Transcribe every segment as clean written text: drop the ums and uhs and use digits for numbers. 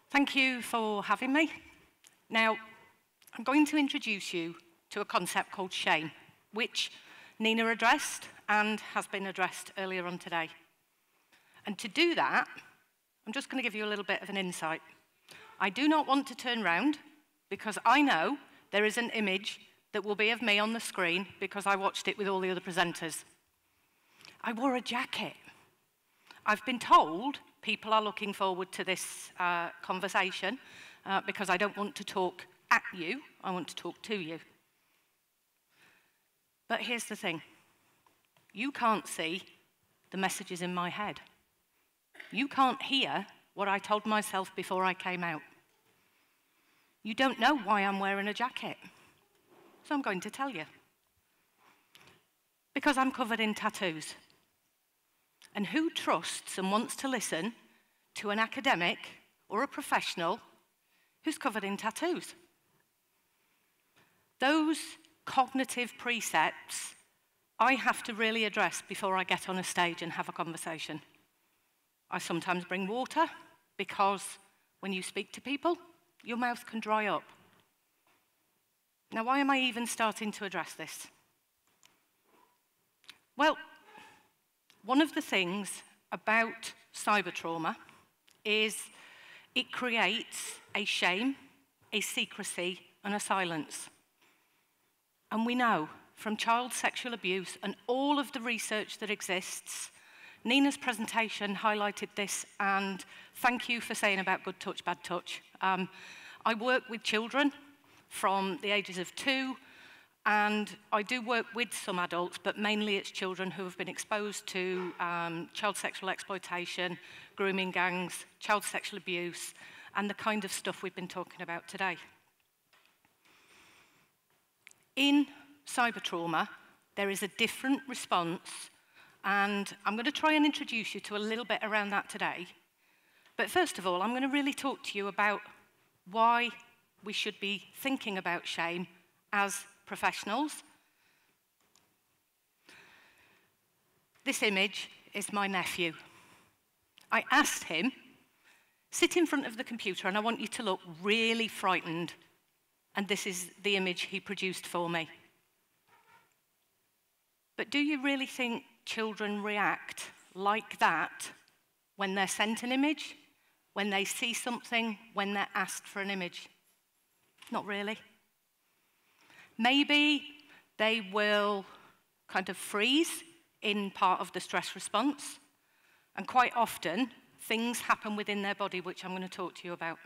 Thank you for having me. Now, I'm going to introduce you to a concept called shame, which Nina addressed and has been addressed earlier on today. And to do that, I'm just going to give you a little bit of an insight. I do not want to turn round because I know there is an image that will be of me on the screen because I watched it with all the other presenters. I wore a jacket. I've been told people are looking forward to this conversation because I don't want to talk at you, I want to talk to you. But here's the thing. You can't see the messages in my head. You can't hear what I told myself before I came out. You don't know why I'm wearing a jacket. So I'm going to tell you. Because I'm covered in tattoos. And who trusts and wants to listen to an academic or a professional who's covered in tattoos? Those cognitive precepts I have to really address before I get on a stage and have a conversation. I sometimes bring water because when you speak to people, your mouth can dry up. Now, why am I even starting to address this? Well, one of the things about cyber trauma is it creates a shame, a secrecy, and a silence. And we know from child sexual abuse and all of the research that exists, Nina's presentation highlighted this, and thank you for saying about good touch, bad touch. I work with children from the ages of 2, and I do work with some adults, but mainly it's children who have been exposed to child sexual exploitation, grooming gangs, child sexual abuse, and the kind of stuff we've been talking about today. In cyber trauma, there is a different response, and I'm going to try and introduce you to a little bit around that today. But first of all, I'm going to really talk to you about why we should be thinking about shame as professionals. This image is my nephew. I asked him, sit in front of the computer and I want you to look really frightened. And this is the image he produced for me. But do you really think children react like that when they're sent an image, when they see something, when they're asked for an image? Not really. Maybe they will kind of freeze in part of the stress response, and quite often things happen within their body which I'm going to talk to you about.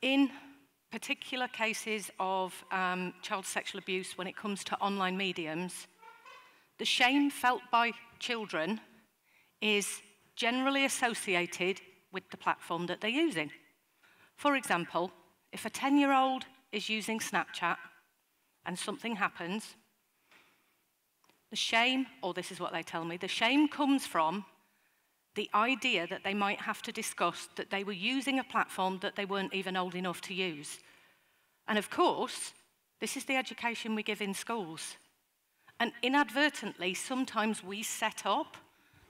In particular cases of child sexual abuse when it comes to online mediums, the shame felt by children is generally associated with the platform that they're using. For example, if a 10-year-old is using Snapchat and something happens, the shame, or this is what they tell me, the shame comes from the idea that they might have to discuss that they were using a platform that they weren't even old enough to use. And of course, this is the education we give in schools. And inadvertently, sometimes we set up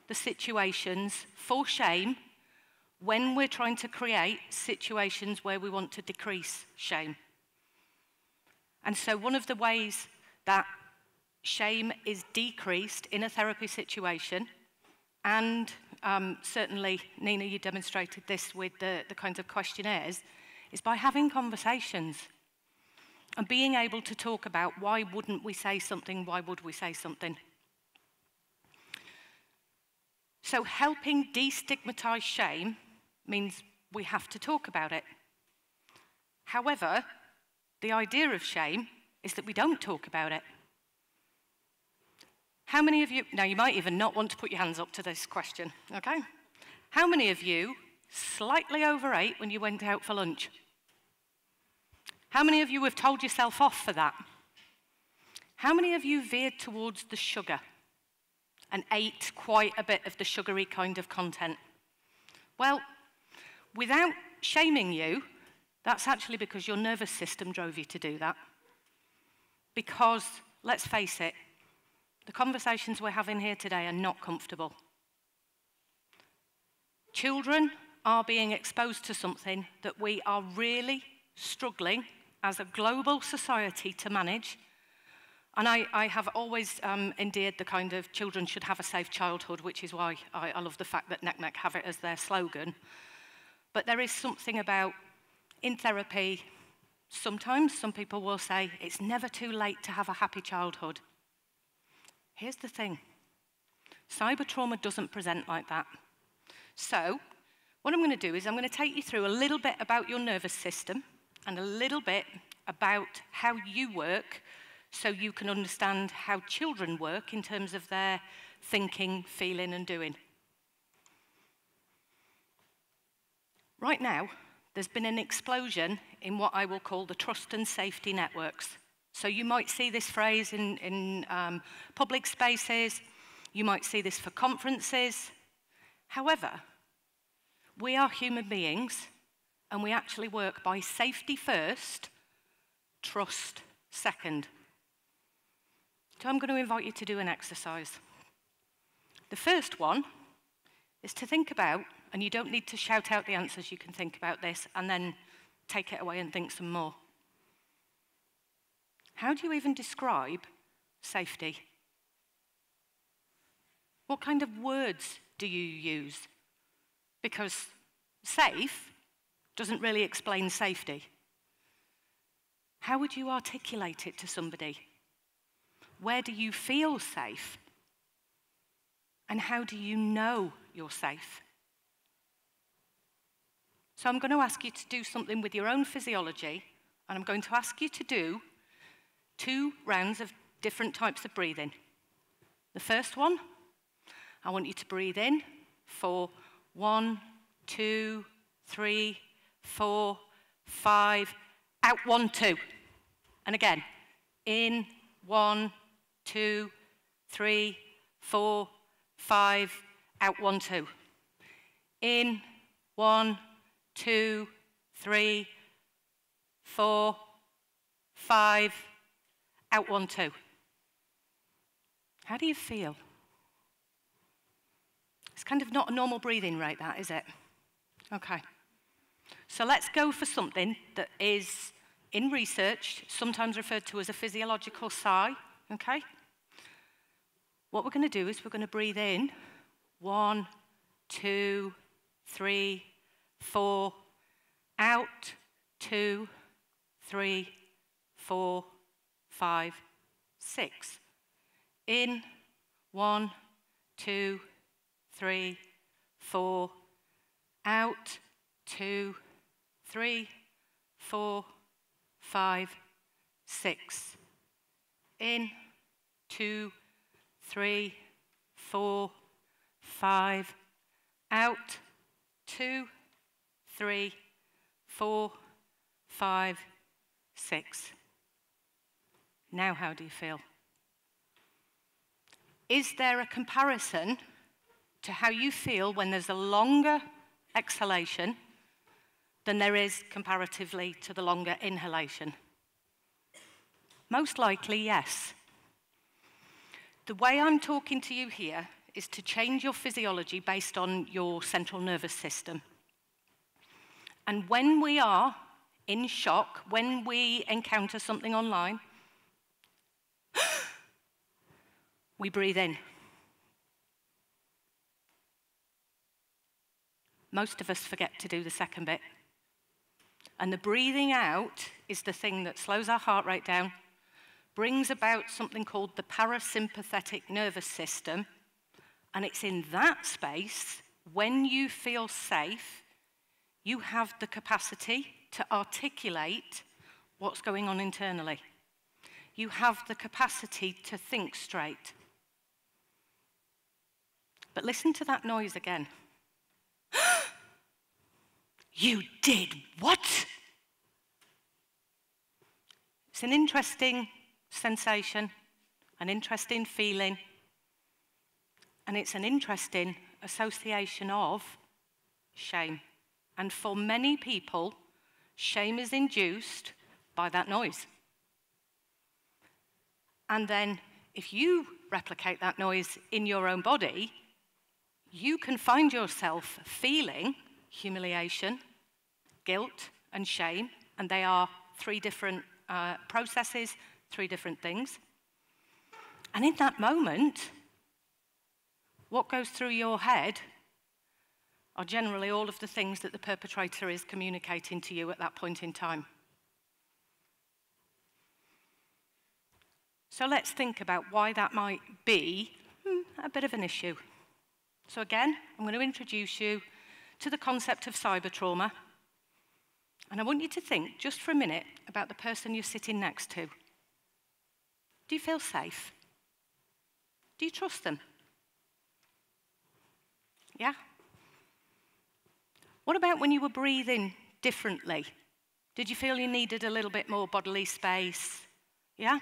the situations for shame when we're trying to create situations where we want to decrease shame. And so one of the ways that shame is decreased in a therapy situation, and certainly, Nina, you demonstrated this with the kinds of questionnaires, is by having conversations and being able to talk about why wouldn't we say something, why would we say something. So helping destigmatize shame means we have to talk about it. However, the idea of shame is that we don't talk about it. How many of you, now you might even not want to put your hands up to this question, okay? How many of you slightly overate when you went out for lunch? How many of you have told yourself off for that? How many of you veered towards the sugar? and ate quite a bit of the sugary kind of content? Well, without shaming you, that's actually because your nervous system drove you to do that. Because, let's face it, the conversations we're having here today are not comfortable. Children are being exposed to something that we are really struggling as a global society to manage. And I have always endeared the kind of children should have a safe childhood, which is why I love the fact that NECMEC have it as their slogan. But there is something about, in therapy, sometimes some people will say, it's never too late to have a happy childhood. Here's the thing. Cyber trauma doesn't present like that. So, what I'm going to do is I'm going to take you through a little bit about your nervous system and a little bit about how you work so you can understand how children work in terms of their thinking, feeling, and doing. Right now, there's been an explosion in what I will call the trust and safety networks. So you might see this phrase in public spaces, you might see this for conferences. However, we are human beings, and we actually work by safety first, trust second. So I'm going to invite you to do an exercise. The first one is to think about, and you don't need to shout out the answers, you can think about this and then take it away and think some more. How do you even describe safety? What kind of words do you use? Because safe doesn't really explain safety. How would you articulate it to somebody? Where do you feel safe? And how do you know you're safe? So I'm going to ask you to do something with your own physiology, and I'm going to ask you to do 2 rounds of different types of breathing. The first one, I want you to breathe in for 1, 2, 3, 4, 5, out 1, 2. And again, in 1, 2, 3, 4, 5, out 1, 2. In 1, 2, 3, 4, 5, out 1, 2. How do you feel? It's kind of not a normal breathing rate, that, is it? Okay. So let's go for something that is, in research, sometimes referred to as a physiological sigh, okay? What we're going to do is we're going to breathe in 1, 2, 3, 4, out 2, 3, 4, 5, 6. In 1, 2, 3, 4, out 2, 3, 4, 5, 6. In 2, 3, 4, 5, out 2, 3, 4, 5, 6. Now how do you feel? Is there a comparison to how you feel when there's a longer exhalation than there is comparatively to the longer inhalation? Most likely, yes. The way I'm talking to you here is to change your physiology based on your central nervous system. And when we are in shock, when we encounter something online, we breathe in. Most of us forget to do the second bit. And the breathing out is the thing that slows our heart rate down, brings about something called the parasympathetic nervous system, and it's in that space, when you feel safe, you have the capacity to articulate what's going on internally. You have the capacity to think straight. But listen to that noise again. You did what? It's an interesting sensation, an interesting feeling. and it's an interesting association of shame. And for many people, shame is induced by that noise. And then if you replicate that noise in your own body, you can find yourself feeling humiliation, guilt, and shame, and they are three different processes, three different things. And in that moment, what goes through your head are generally all of the things that the perpetrator is communicating to you at that point in time. So let's think about why that might be a bit of an issue. So again, I'm going to introduce you to the concept of cyber trauma. And I want you to think just for a minute about the person you're sitting next to. Do you feel safe? Do you trust them? Yeah? What about when you were breathing differently? Did you feel you needed a little bit more bodily space? Yeah?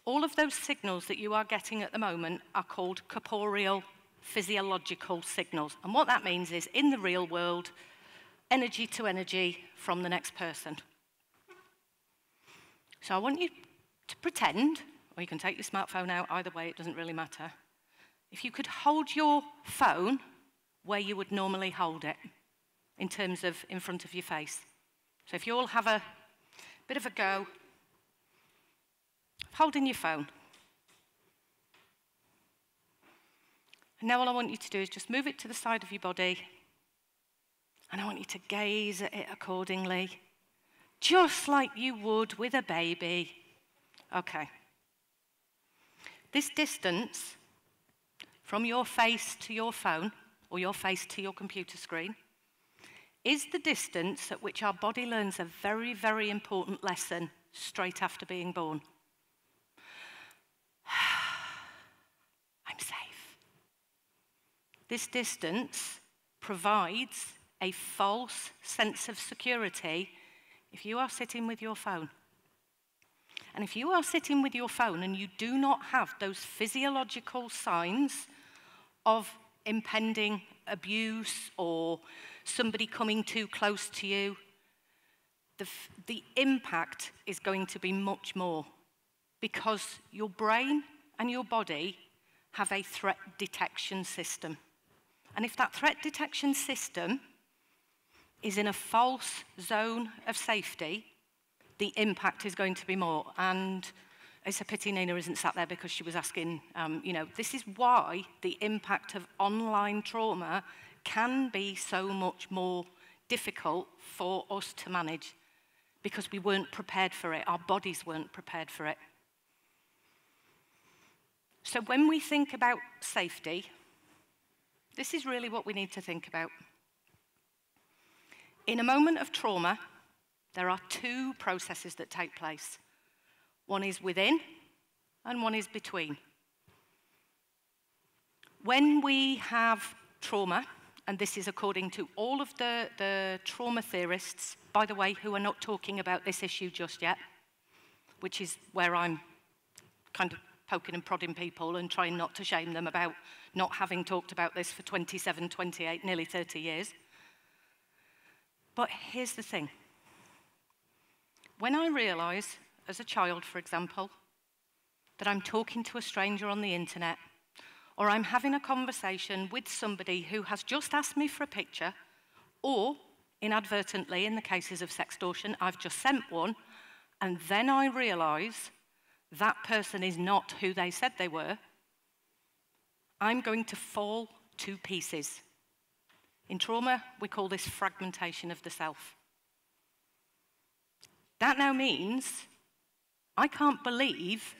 All of those signals that you are getting at the moment are called corporeal, physiological signals. And what that means is, in the real world, energy to energy from the next person. So I want you to pretend, or you can take your smartphone out, either way, it doesn't really matter. If you could hold your phone where you would normally hold it, in terms of in front of your face. So if you all have a bit of a go, holding your phone. And now all I want you to do is just move it to the side of your body, and I want you to gaze at it accordingly, just like you would with a baby. Okay. This distance from your face to your phone, or your face to your computer screen, is the distance at which our body learns a very, very important lesson straight after being born. I'm safe. This distance provides a false sense of security if you are sitting with your phone. And if you are sitting with your phone and you do not have those physiological signs of impending abuse or somebody coming too close to you, the impact is going to be much more, because your brain and your body have a threat detection system. And if that threat detection system is in a false zone of safety, the impact is going to be more. And it's a pity Nina isn't sat there, because she was asking, this is why the impact of online trauma can be so much more difficult for us to manage, because we weren't prepared for it. Our bodies weren't prepared for it. So when we think about safety, this is really what we need to think about. In a moment of trauma, there are two processes that take place. One is within, and one is between. When we have trauma, and this is according to all of the trauma theorists, by the way, who are not talking about this issue just yet, which is where I'm kind of poking and prodding people and trying not to shame them about not having talked about this for 27, 28, nearly 30 years. But here's the thing. When I realise, as a child, for example, that I'm talking to a stranger on the internet, or I'm having a conversation with somebody who has just asked me for a picture, or inadvertently, in the cases of sextortion, I've just sent one, and then I realise that person is not who they said they were, I'm going to fall to pieces. In trauma, we call this fragmentation of the self. That now means I can't believe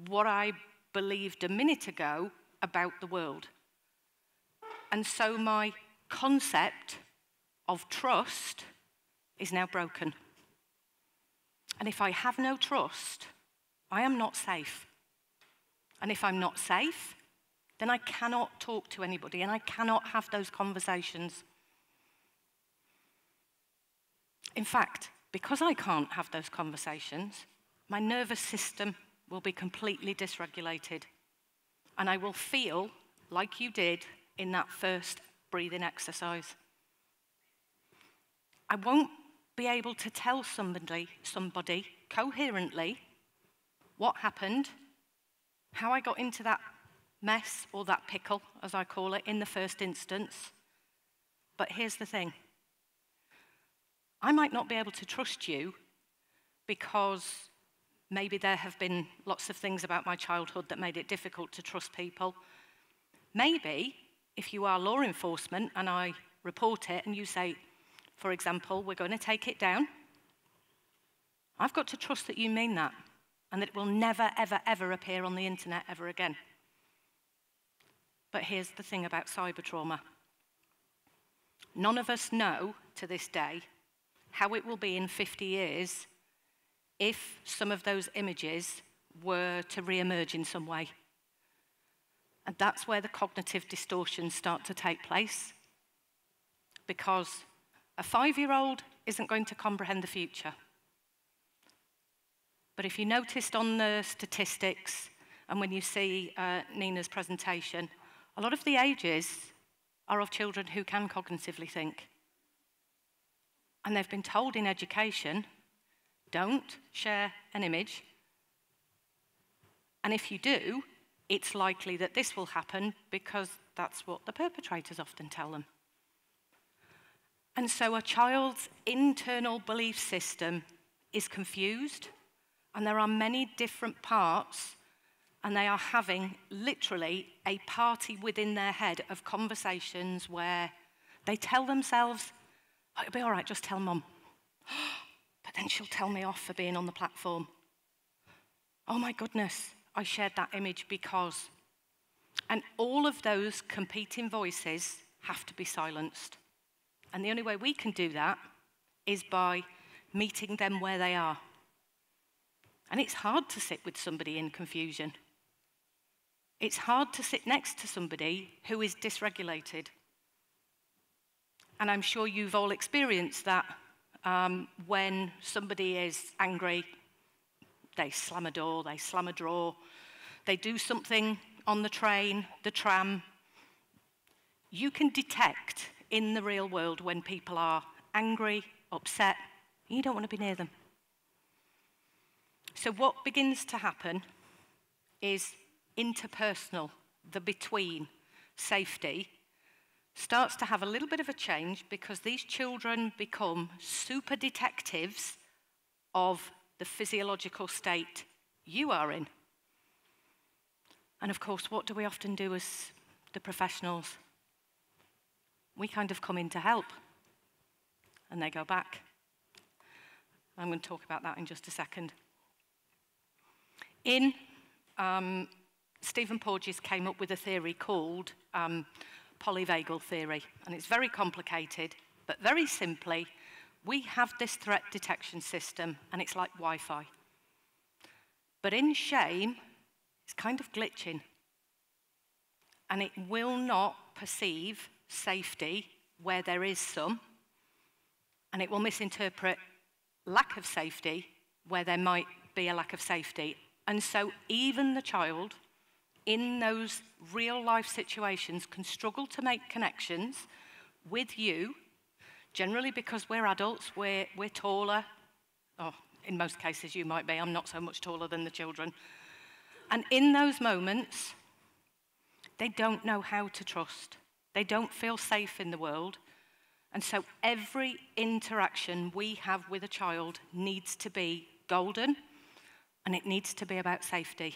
what I believed a minute ago about the world. And so my concept of trust is now broken. And if I have no trust, I am not safe. And if I'm not safe, then I cannot talk to anybody and I cannot have those conversations. In fact, because I can't have those conversations, my nervous system will be completely dysregulated, and I will feel like you did in that first breathing exercise. I won't be able to tell somebody coherently what happened, how I got into that mess, or that pickle, as I call it, in the first instance. But here's the thing. I might not be able to trust you because maybe there have been lots of things about my childhood that made it difficult to trust people. Maybe if you are law enforcement and I report it and you say, for example, we're going to take it down, I've got to trust that you mean that and that it will never, ever, ever appear on the internet ever again. But here's the thing about cyber trauma. None of us know to this day how it will be in 50 years if some of those images were to re-emerge in some way. And that's where the cognitive distortions start to take place, because a 5-year-old isn't going to comprehend the future. But if you noticed on the statistics, and when you see Nina's presentation, a lot of the ages are of children who can cognitively think. And they've been told in education, don't share an image. And if you do, it's likely that this will happen because that's what the perpetrators often tell them. And so a child's internal belief system is confused, and there are many different parts, and they are having literally a party within their head of conversations where they tell themselves, oh, it'll be all right, just tell Mum. But then she'll tell me off for being on the platform. Oh my goodness, I shared that image because... And all of those competing voices have to be silenced. And the only way we can do that is by meeting them where they are. And it's hard to sit with somebody in confusion. It's hard to sit next to somebody who is dysregulated. And I'm sure you've all experienced that when somebody is angry, they slam a door, they slam a drawer, they do something on the train, the tram. You can detect in the real world when people are angry, upset, you don't want to be near them. So what begins to happen is interpersonal, the between, safety, starts to have a little bit of a change because these children become super detectives of the physiological state you are in. And of course, what do we often do as the professionals? We kind of come in to help, and they go back. I'm going to talk about that in just a second. Stephen Porges came up with a theory called polyvagal theory, and it's very complicated, but very simply, we have this threat detection system, and it's like Wi-Fi. But in shame, it's kind of glitching, and it will not perceive safety where there is some, and it will misinterpret lack of safety where there might be a lack of safety. And so even the child in those real life situations can struggle to make connections with you, generally because we're adults, we're taller. Oh, in most cases you might be, I'm not so much taller than the children. And in those moments, they don't know how to trust. They don't feel safe in the world. And so every interaction we have with a child needs to be golden, and it needs to be about safety.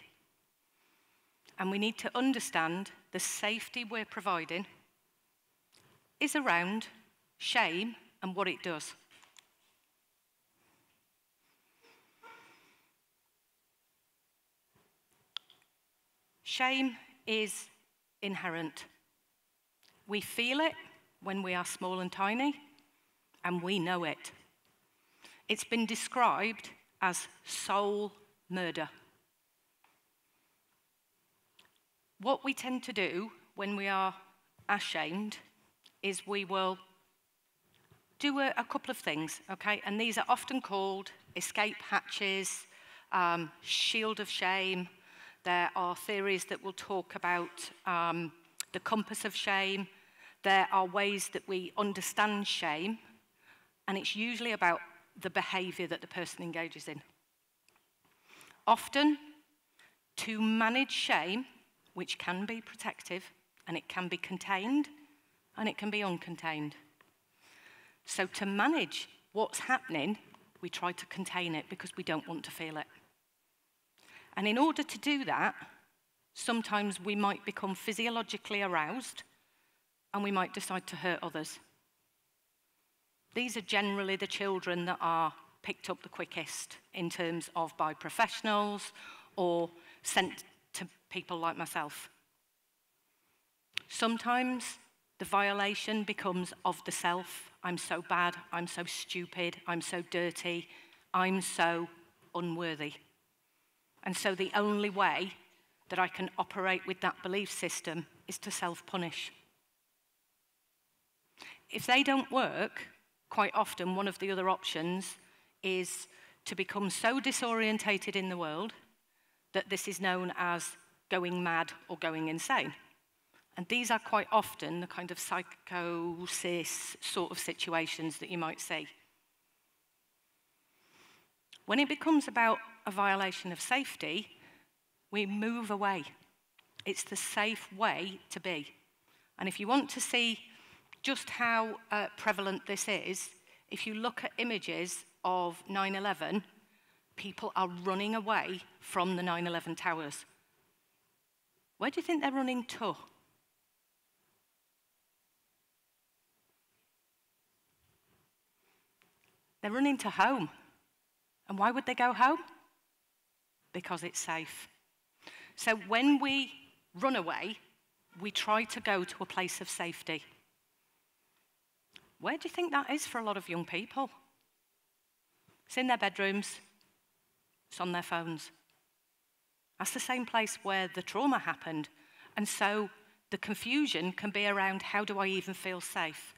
And we need to understand the safety we're providing is around shame and what it does. Shame is inherent. We feel it when we are small and tiny, and we know it. It's been described as soul murder. What we tend to do when we are ashamed is we will do a couple of things, okay? And these are often called escape hatches, shield of shame. There are theories that will talk about the compass of shame. There are ways that we understand shame, and it's usually about the behaviour that the person engages in. Often, to manage shame, which can be protective, and it can be contained, and it can be uncontained. So to manage what's happening, we try to contain it because we don't want to feel it. And in order to do that, sometimes we might become physiologically aroused, and we might decide to hurt others. These are generally the children that are picked up the quickest in terms of by professionals or sent to people like myself. Sometimes the violation becomes of the self. I'm so bad, I'm so stupid, I'm so dirty, I'm so unworthy. And so the only way that I can operate with that belief system is to self-punish. If they don't work, quite often one of the other options is to become so disorientated in the world that this is known as going mad or going insane. And these are quite often the kind of psychosis sort of situations that you might see. When it becomes about a violation of safety, we move away. It's the safe way to be. And if you want to see just how prevalent this is, if you look at images of 9/11, people are running away from the 9/11 towers. Where do you think they're running to? They're running to home. And why would they go home? Because it's safe. So when we run away, we try to go to a place of safety. Where do you think that is for a lot of young people? It's in their bedrooms. It's on their phones. That's the same place where the trauma happened. And so the confusion can be around, how do I even feel safe?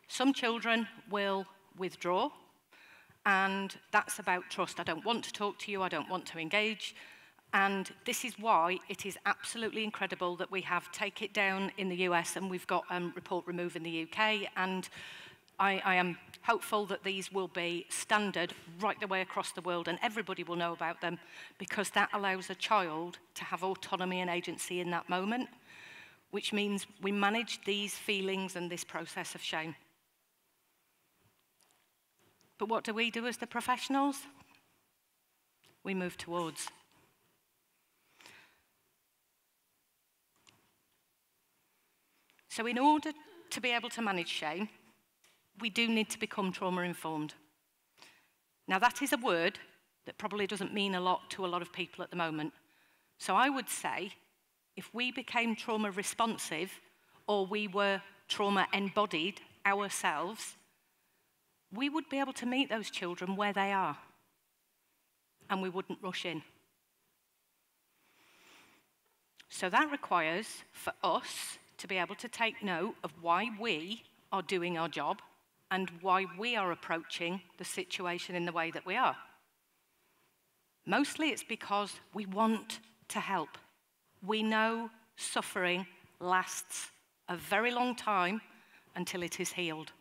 Some children will withdraw, and that's about trust. I don't want to talk to you, I don't want to engage. And this is why it is absolutely incredible that we have Take It Down in the US and we've got Report Remove in the UK. And I am hopeful that these will be standard right the way across the world and everybody will know about them, because that allows a child to have autonomy and agency in that moment, which means we manage these feelings and this process of shame. But what do we do as the professionals? We move towards. So in order to be able to manage shame, we do need to become trauma-informed. Now that is a word that probably doesn't mean a lot to a lot of people at the moment. So I would say, if we became trauma-responsive, or we were trauma-embodied ourselves, we would be able to meet those children where they are, and we wouldn't rush in. So that requires for us to be able to take note of why we are doing our job and why we are approaching the situation in the way that we are. Mostly it's because we want to help. We know suffering lasts a very long time until it is healed.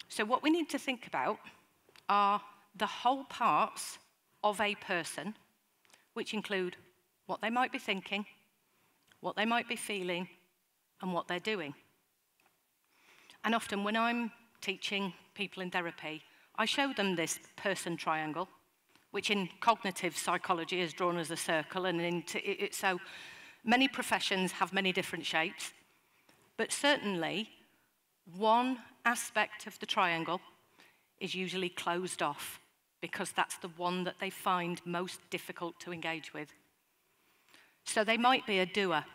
So what we need to think about are the whole parts of a person, which include what they might be thinking, what they might be feeling, and what they're doing. And often when I'm teaching people in therapy, I show them this person triangle, which in cognitive psychology is drawn as a circle, and so many professions have many different shapes. But certainly, one aspect of the triangle is usually closed off, because that's the one that they find most difficult to engage with. So they might be a doer.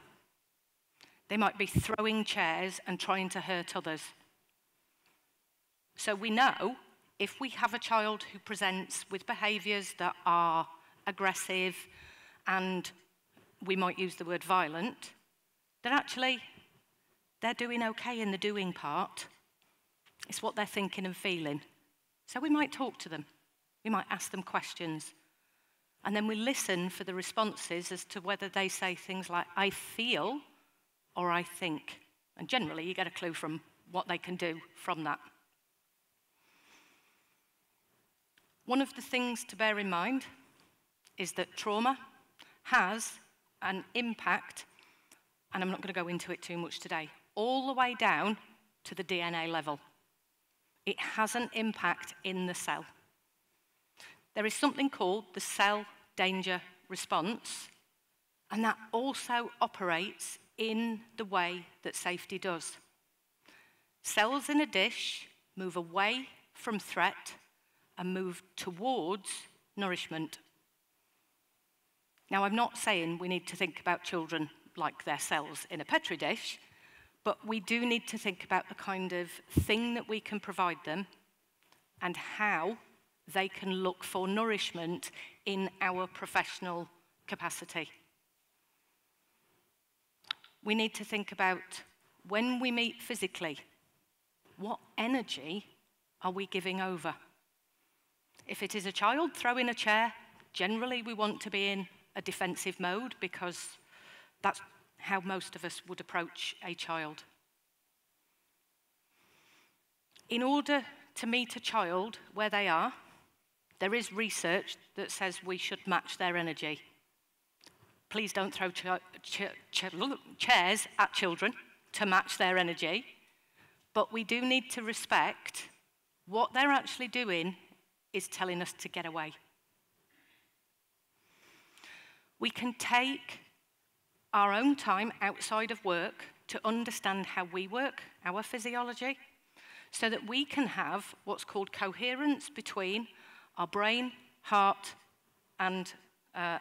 They might be throwing chairs and trying to hurt others. So we know if we have a child who presents with behaviours that are aggressive, and we might use the word violent, that actually they're doing okay in the doing part. It's what they're thinking and feeling. So we might talk to them. We might ask them questions. And then we listen for the responses as to whether they say things like, I feel, or I think. And generally, you get a clue from what they can do from that. One of the things to bear in mind is that trauma has an impact, and I'm not going to go into it too much today, all the way down to the DNA level. It has an impact in the cell. There is something called the cell danger response, and that also operates in the way that safety does. Cells in a dish move away from threat and move towards nourishment. Now, I'm not saying we need to think about children like their cells in a Petri dish, but we do need to think about the kind of thing that we can provide them and how they can look for nourishment in our professional capacity. We need to think about when we meet physically, what energy are we giving over? If it is a child throwing a chair, generally we want to be in a defensive mode because that's how most of us would approach a child. In order to meet a child where they are, there is research that says we should match their energy. Please don't throw chairs at children to match their energy, but we do need to respect what they're actually doing is telling us to get away. We can take our own time outside of work to understand how we work, our physiology, so that we can have what's called coherence between our brain, heart, and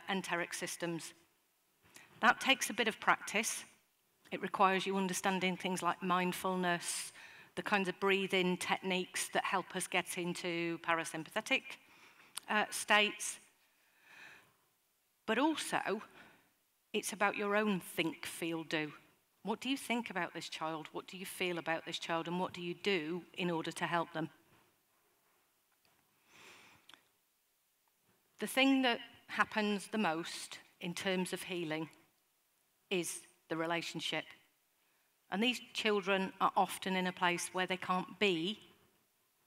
enteric systems. That takes a bit of practice. It requires you understanding things like mindfulness, the kinds of breathing techniques that help us get into parasympathetic states. But also, it's about your own think, feel, do. What do you think about this child? What do you feel about this child? And what do you do in order to help them? The thing that happens the most in terms of healing is the relationship. And these children are often in a place where they can't be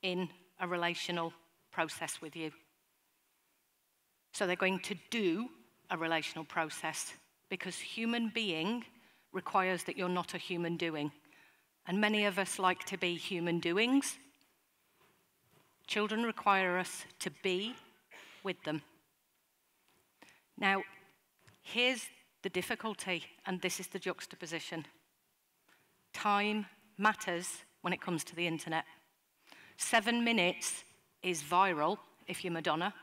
in a relational process with you. So they're going to do a relational process because human being requires that you're not a human doing. And many of us like to be human doings. Children require us to be with them. Now, here's the difficulty, and this is the juxtaposition. Time matters when it comes to the internet. 7 minutes is viral if you're Madonna,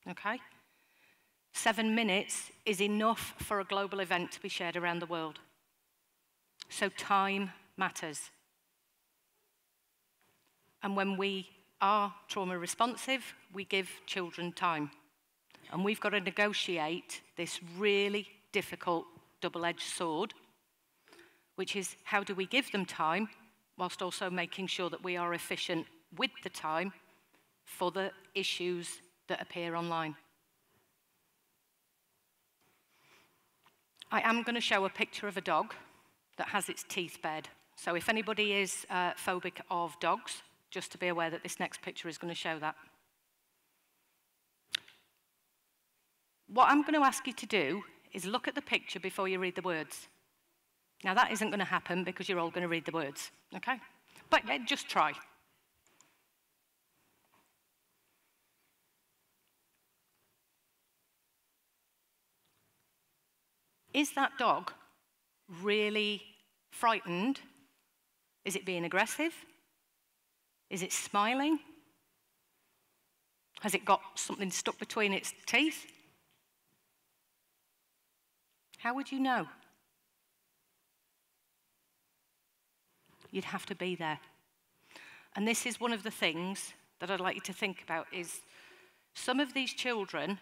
okay? 7 minutes is enough for a global event to be shared around the world. So time matters. And when we are trauma responsive, we give children time. And we've got to negotiate this really difficult double-edged sword, which is how do we give them time whilst also making sure that we are efficient with the time for the issues that appear online. I am going to show a picture of a dog that has its teeth bared. So if anybody is phobic of dogs, just to be aware that this next picture is going to show that. What I'm going to ask you to do is look at the picture before you read the words. Now that isn't going to happen because you're all going to read the words, okay? But just try. Is that dog really frightened? Is it being aggressive? Is it smiling? Has it got something stuck between its teeth? How would you know? You'd have to be there. And this is one of the things that I'd like you to think about is some of these children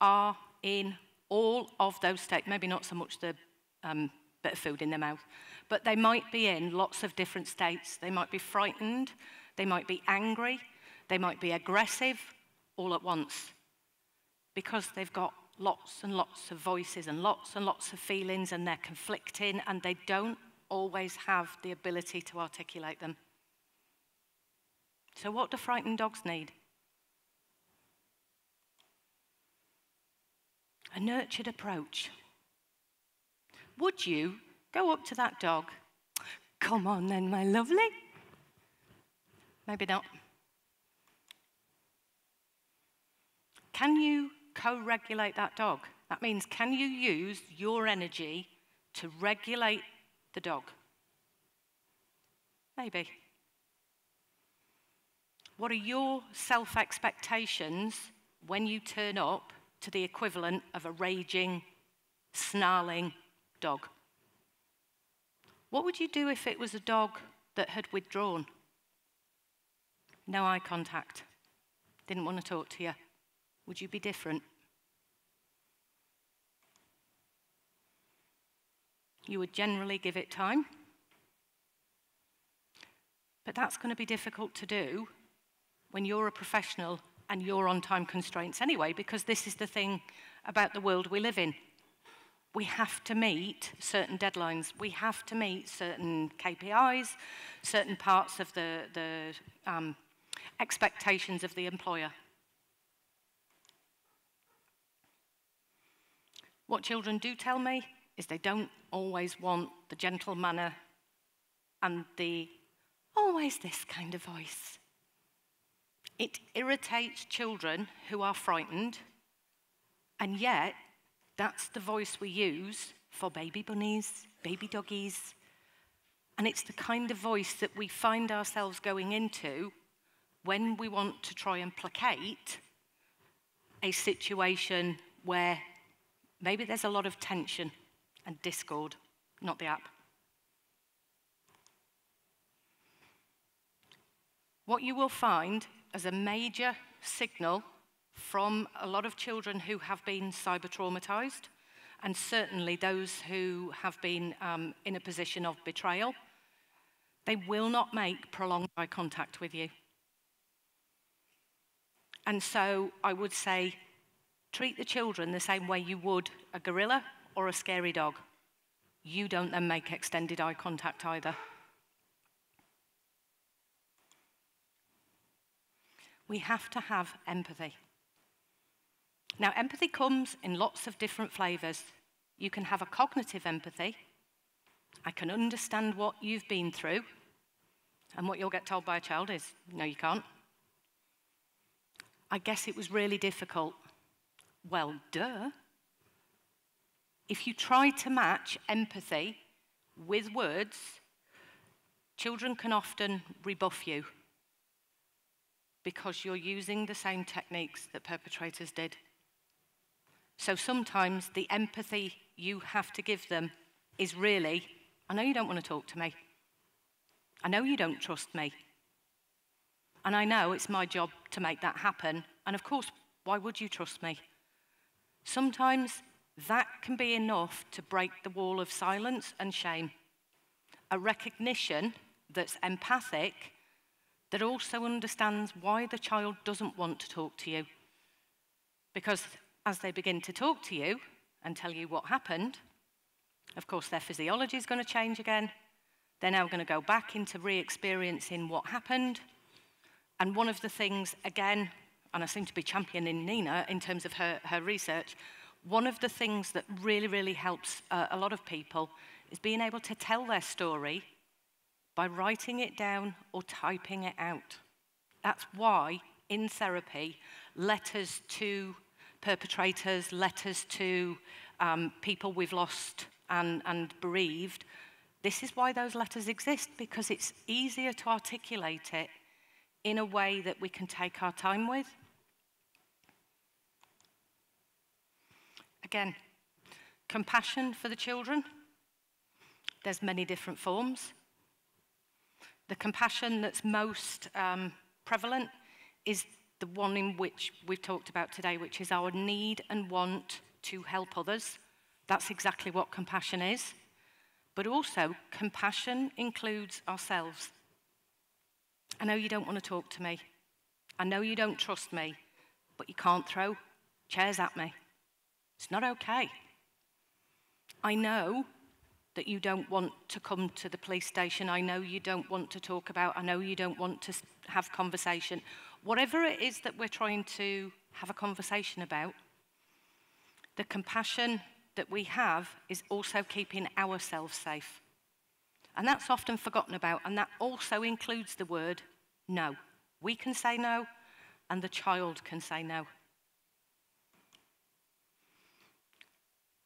are in all of those states, maybe not so much the bit of food in their mouth, but they might be in lots of different states. They might be frightened, they might be angry, they might be aggressive all at once. because they've got lots and lots of voices and lots of feelings, and they're conflicting, and they don't always have the ability to articulate them. So what do frightened dogs need? A nurtured approach. Would you go up to that dog? Come on then, my lovely. Maybe not. Can you co-regulate that dog? That means, can you use your energy to regulate the dog? Maybe. What are your self-expectations when you turn up to the equivalent of a raging, snarling dog? What would you do if it was a dog that had withdrawn? No eye contact. Didn't want to talk to you. Would you be different? You would generally give it time. But that's going to be difficult to do when you're a professional and you're on time constraints anyway, because this is the thing about the world we live in. We have to meet certain deadlines. We have to meet certain KPIs, certain parts of the expectations of the employer. What children do tell me is they don't always want the gentle manner and the always this kind of voice. It irritates children who are frightened, and yet that's the voice we use for baby bunnies, baby doggies, and it's the kind of voice that we find ourselves going into when we want to try and placate a situation where maybe there's a lot of tension and discord, not the app. What you will find as a major signal from a lot of children who have been cyber-traumatized, and certainly those who have been in a position of betrayal, they will not make prolonged eye contact with you. And so I would say, treat the children the same way you would a gorilla or a scary dog. You don't then make extended eye contact either. We have to have empathy. Now, empathy comes in lots of different flavors. You can have a cognitive empathy. I can understand what you've been through, and what you'll get told by a child is, no, you can't. I guess it was really difficult. Well, duh. If you try to match empathy with words, children can often rebuff you because you're using the same techniques that perpetrators did. So sometimes the empathy you have to give them is really, I know you don't want to talk to me. I know you don't trust me. And I know it's my job to make that happen. And of course, why would you trust me? Sometimes that can be enough to break the wall of silence and shame. A recognition that's empathic, that also understands why the child doesn't want to talk to you. Because as they begin to talk to you and tell you what happened, of course their physiology is going to change again. They're now going to go back into re-experiencing what happened. And one of the things, again, and I seem to be championing Nina in terms of her research, one of the things that really, really helps a lot of people is being able to tell their story by writing it down or typing it out. That's why, in therapy, letters to perpetrators, letters to people we've lost and bereaved, this is why those letters exist, because it's easier to articulate it in a way that we can take our time with. Again, compassion for the children. There's many different forms. The compassion that's most prevalent is the one in which we've talked about today, which is our need and want to help others. That's exactly what compassion is. But also, compassion includes ourselves. I know you don't want to talk to me. I know you don't trust me, but you can't throw chairs at me. It's not okay. I know that you don't want to come to the police station. I know you don't want to talk about. I know you don't want to have conversation. Whatever it is that we're trying to have a conversation about, the compassion that we have is also keeping ourselves safe. And that's often forgotten about, and that also includes the word no. We can say no, and the child can say no.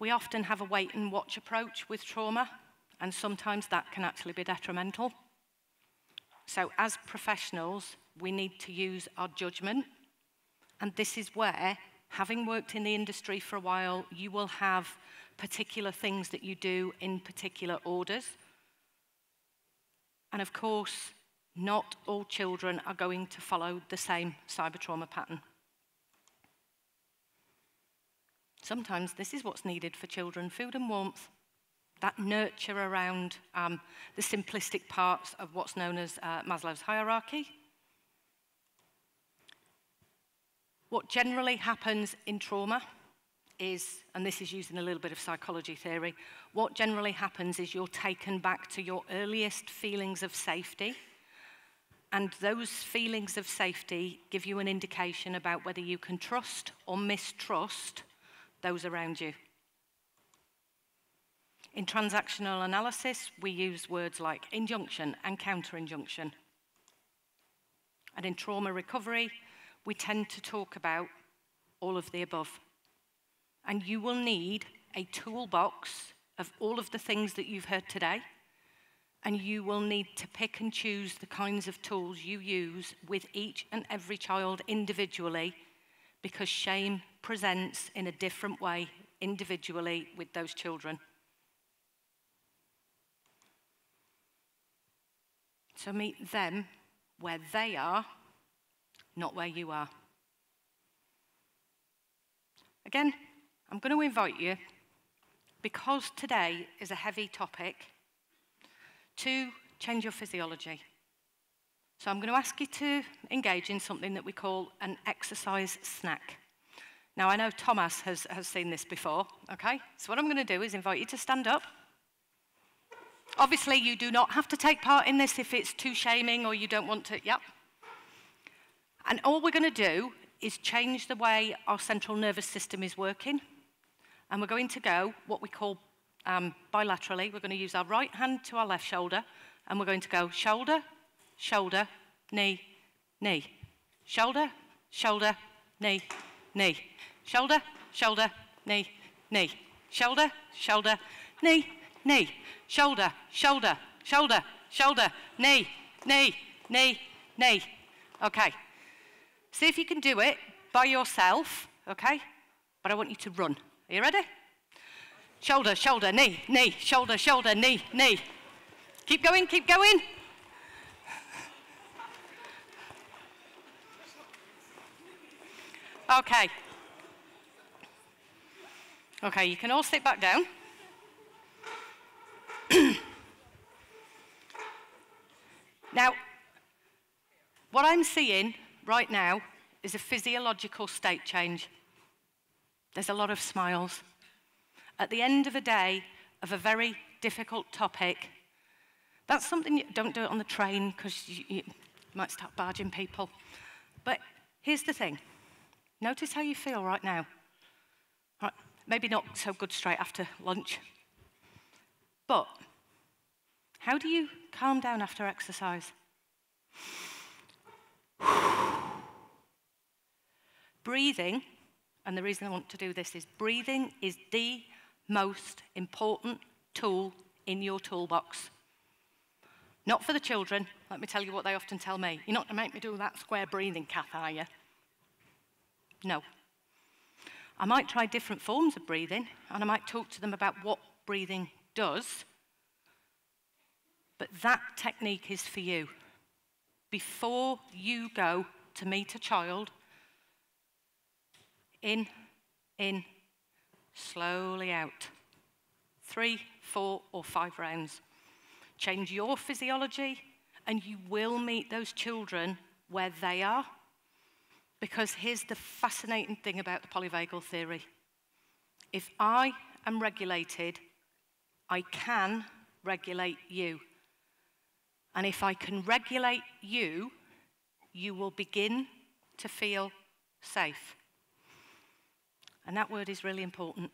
We often have a wait and watch approach with trauma, and sometimes that can actually be detrimental. So as professionals, we need to use our judgment, and this is where, having worked in the industry for a while, you will have particular things that you do in particular orders. And of course, not all children are going to follow the same cyber trauma pattern. Sometimes this is what's needed for children: food and warmth, that nurture around the simplistic parts of what's known as Maslow's hierarchy. What generally happens in trauma is, and this is using a little bit of psychology theory, what generally happens is you're taken back to your earliest feelings of safety, and those feelings of safety give you an indication about whether you can trust or mistrust those around you. In transactional analysis, we use words like injunction and counter-injunction. And in trauma recovery, we tend to talk about all of the above. And you will need a toolbox of all of the things that you've heard today, and you will need to pick and choose the kinds of tools you use with each and every child individually, because shame presents in a different way individually with those children. So meet them where they are, not where you are. Again, I'm going to invite you, because today is a heavy topic, to change your physiology. So I'm going to ask you to engage in something that we call an exercise snack. Now, I know Thomas has seen this before, okay? So what I'm going to do is invite you to stand up. Obviously, you do not have to take part in this if it's too shaming or you don't want to, yep. And all we're going to do is change the way our central nervous system is working. And we're going to go what we call bilaterally. We're going to use our right hand to our left shoulder, and we're going to go shoulder, shoulder, knee, knee. Shoulder, shoulder, knee, knee. Shoulder, shoulder, knee, knee. Shoulder, shoulder, knee, knee. Shoulder, shoulder, shoulder, shoulder, knee, knee, knee, knee. Okay. See if you can do it by yourself, okay? But I want you to run. Are you ready? Shoulder, shoulder, knee, knee. Shoulder, shoulder, knee, knee. Keep going, keep going. Okay. Okay, you can all sit back down. Now, what I'm seeing right now is a physiological state change. There's a lot of smiles. At the end of a day of a very difficult topic, that's something you don't do it on the train because you might start barging people. But here's the thing. Notice how you feel right now. Right, maybe not so good straight after lunch. But how do you calm down after exercise? Breathing, and the reason I want to do this is breathing is the most important tool in your toolbox. Not for the children. Let me tell you what they often tell me. You're not going to make me do that square breathing, Kath, are you? No. I might try different forms of breathing, and I might talk to them about what breathing does, but that technique is for you. Before you go to meet a child, in, slowly out. 3, 4, or 5 rounds. Change your physiology, and you will meet those children where they are, Because here's the fascinating thing about the polyvagal theory. If I am regulated, I can regulate you. And if I can regulate you, you will begin to feel safe. And that word is really important,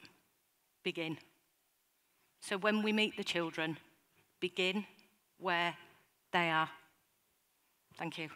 begin. So when we meet the children, begin where they are. Thank you.